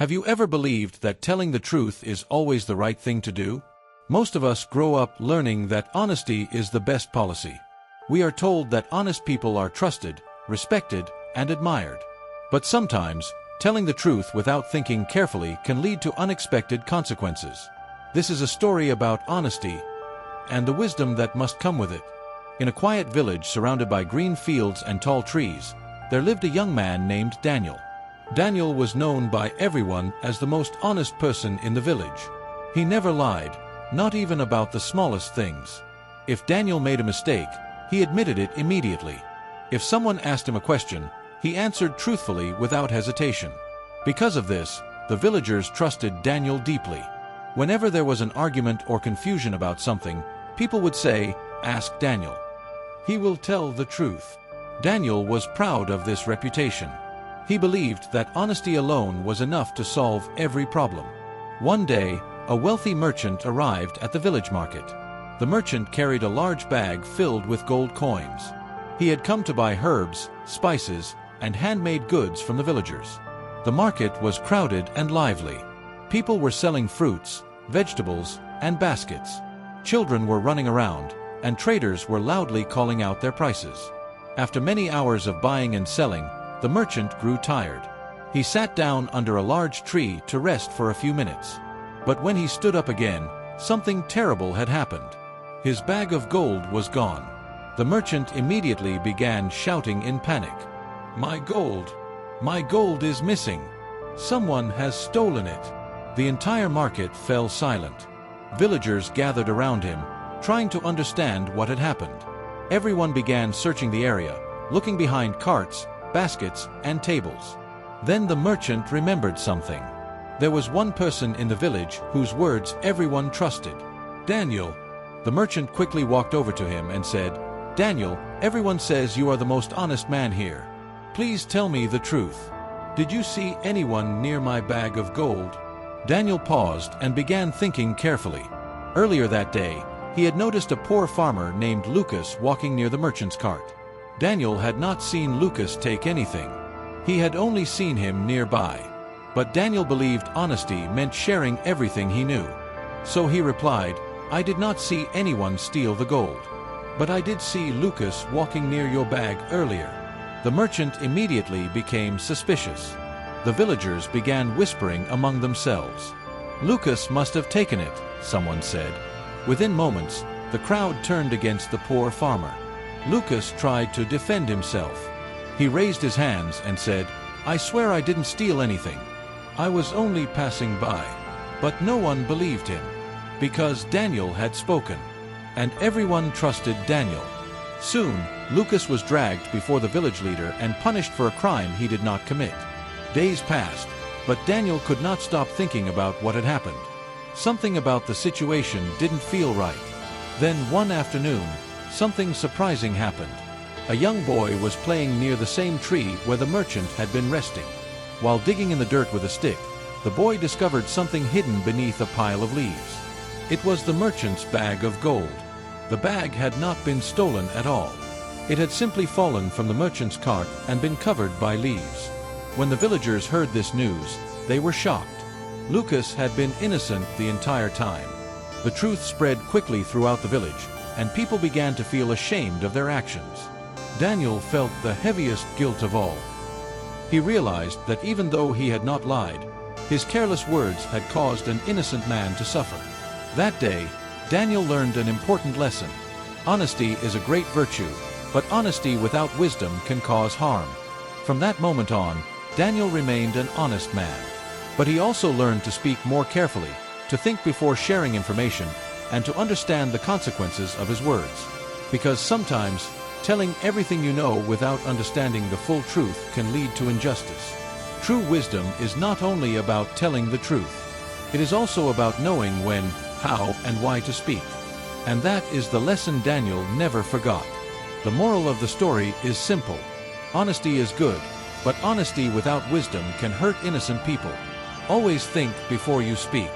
Have you ever believed that telling the truth is always the right thing to do? Most of us grow up learning that honesty is the best policy. We are told that honest people are trusted, respected, and admired. But sometimes, telling the truth without thinking carefully can lead to unexpected consequences. This is a story about honesty and the wisdom that must come with it. In a quiet village surrounded by green fields and tall trees, there lived a young man named Daniel. Daniel was known by everyone as the most honest person in the village. He never lied, not even about the smallest things. If Daniel made a mistake, he admitted it immediately. If someone asked him a question, he answered truthfully without hesitation. Because of this, the villagers trusted Daniel deeply. Whenever there was an argument or confusion about something, people would say, "Ask Daniel. He will tell the truth." Daniel was proud of this reputation. He believed that honesty alone was enough to solve every problem. One day, a wealthy merchant arrived at the village market. The merchant carried a large bag filled with gold coins. He had come to buy herbs, spices, and handmade goods from the villagers. The market was crowded and lively. People were selling fruits, vegetables, and baskets. Children were running around, and traders were loudly calling out their prices. After many hours of buying and selling, the merchant grew tired. He sat down under a large tree to rest for a few minutes. But when he stood up again, something terrible had happened. His bag of gold was gone. The merchant immediately began shouting in panic, "My gold! My gold is missing! Someone has stolen it!" The entire market fell silent. Villagers gathered around him, trying to understand what had happened. Everyone began searching the area, looking behind carts, baskets, and tables. Then the merchant remembered something. There was one person in the village whose words everyone trusted. "Daniel." The merchant quickly walked over to him and said, "Daniel, everyone says you are the most honest man here. Please tell me the truth. Did you see anyone near my bag of gold?" Daniel paused and began thinking carefully. Earlier that day, he had noticed a poor farmer named Lucas walking near the merchant's cart. Daniel had not seen Lucas take anything. He had only seen him nearby. But Daniel believed honesty meant sharing everything he knew. So he replied, "I did not see anyone steal the gold. But I did see Lucas walking near your bag earlier." The merchant immediately became suspicious. The villagers began whispering among themselves. "Lucas must have taken it," someone said. Within moments, the crowd turned against the poor farmer. Lucas tried to defend himself. He raised his hands and said, "I swear I didn't steal anything. I was only passing by." But no one believed him, because Daniel had spoken, and everyone trusted Daniel. Soon, Lucas was dragged before the village leader and punished for a crime he did not commit. Days passed, but Daniel could not stop thinking about what had happened. Something about the situation didn't feel right. Then one afternoon, something surprising happened. A young boy was playing near the same tree where the merchant had been resting. While digging in the dirt with a stick, the boy discovered something hidden beneath a pile of leaves. It was the merchant's bag of gold. The bag had not been stolen at all. It had simply fallen from the merchant's cart and been covered by leaves. When the villagers heard this news, they were shocked. Lucas had been innocent the entire time. The truth spread quickly throughout the village, and people began to feel ashamed of their actions. Daniel felt the heaviest guilt of all. He realized that even though he had not lied, his careless words had caused an innocent man to suffer. That day, Daniel learned an important lesson. Honesty is a great virtue, but honesty without wisdom can cause harm. From that moment on, Daniel remained an honest man. But he also learned to speak more carefully, to think before sharing information, and to understand the consequences of his words. Because sometimes, telling everything you know without understanding the full truth can lead to injustice. True wisdom is not only about telling the truth. It is also about knowing when, how, and why to speak. And that is the lesson Daniel never forgot. The moral of the story is simple. Honesty is good, but honesty without wisdom can hurt innocent people. Always think before you speak.